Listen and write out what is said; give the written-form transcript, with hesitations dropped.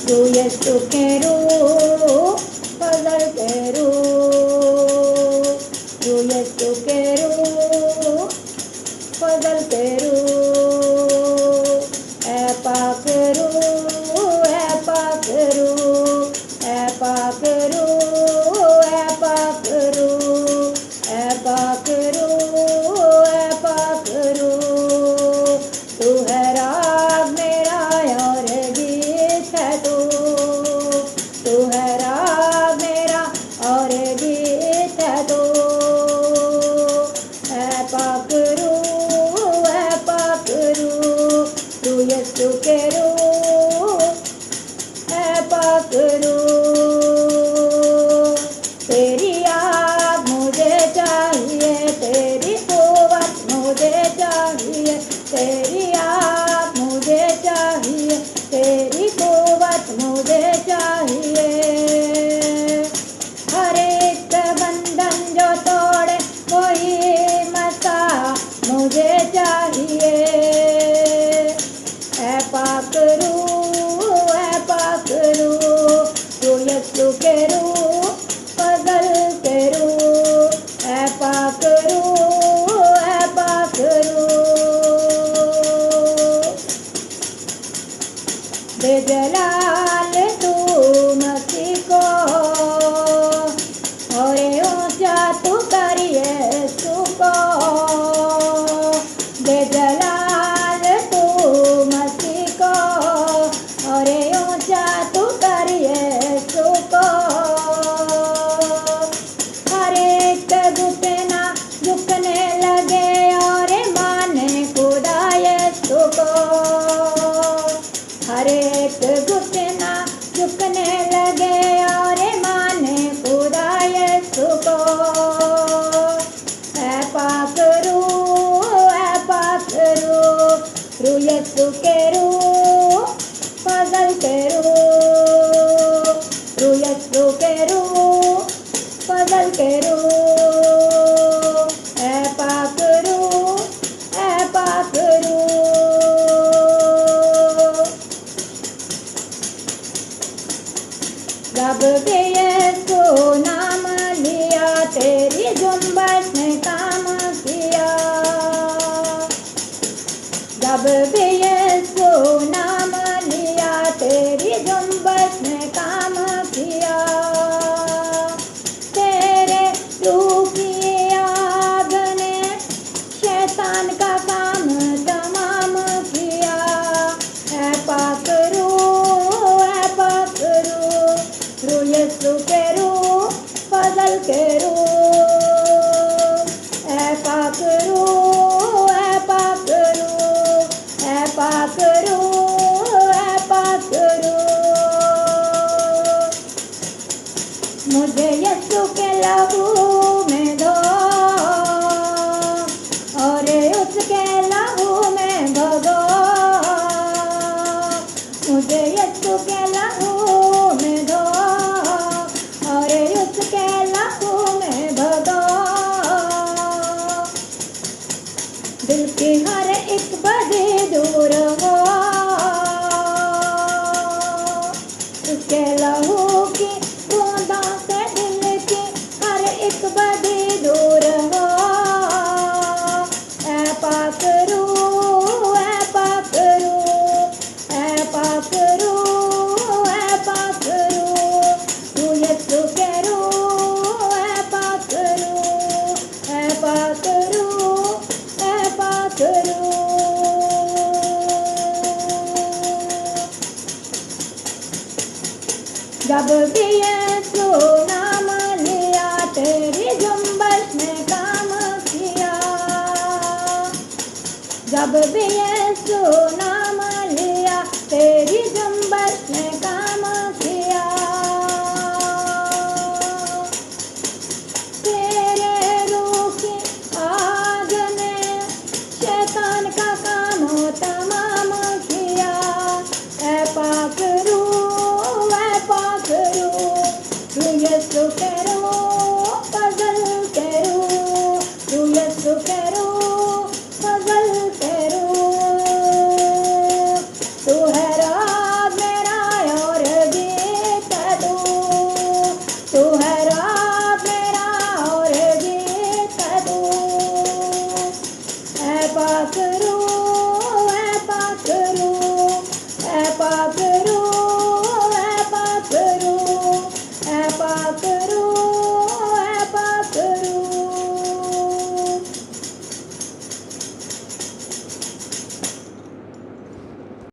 रू यस्सु के रू फजल के रू यस्सु के रू फजल के रू ऐ पाक रू ऐ पाक रू ऐ पाक रू ऐ पाक रू ऐ पाक रू ऐ पाक रू तू है राग मेरा और गीत है तू है राग मेरा और गीत है तू ऐ पाक रू रू यस्सु के रू ऐ पाक रू तेरी याद मुझे चाहिए तेरी कुव्वत मुझे चाहिए तेरी याद मुझे चाहिए तेरी कुव्वत मुझे चाहिए हर एक बंधन जो तोड़े वही मसा मुझे चाहिए ऐ पाक रू रू यस्सु के रू फजल के रू ऐ पाक रू बेजलाल तू मसीह को और ऊंचा तू करिए सुको बेजलाल तू मसीह को और ऊंचा तू करिए सुको हर एक घुटना झुकने लगे और माने खुदा यीशु को हर एक घुटना झुकने लगे और माने खुदा यीशु को ऐ पाक रू रू यस्सु के रू फजल के रू यस्सु के रू फजल के रू ऐ पाक रू जब भी यीशु नाम लिया तेरी जुम्बश ने काम किया जब भी यीशु नाम लिया तेरी जुम्बश ने काम किया तेरे रूह की आग ने शैतान का काम तमाम किया ऐ पाक रू रू यस्सु के रू फजल के रू ऐ पाक रू ऐ पाक रू ऐ पाक रू ऐ पाक रू मुझे यस्सु के लहू में धो और उसके लहू में भगो मुझे यस्सु के लहू में धो और उसके लहू में भगो दिल की हर एक बदी दूर हो उसके लहू की बूंदों से दिल की हर एक बदी दूर हो ऐ पाक रू ऐ पाक रू ऐ पाक रू ऐ पाक रू यस्सु के रू ऐ पाक रू ऐ पाक रू ऐ पाक रू जब भी यीशु नाम लिया तेरी जुम्बश ने काम किया जब भी यीशु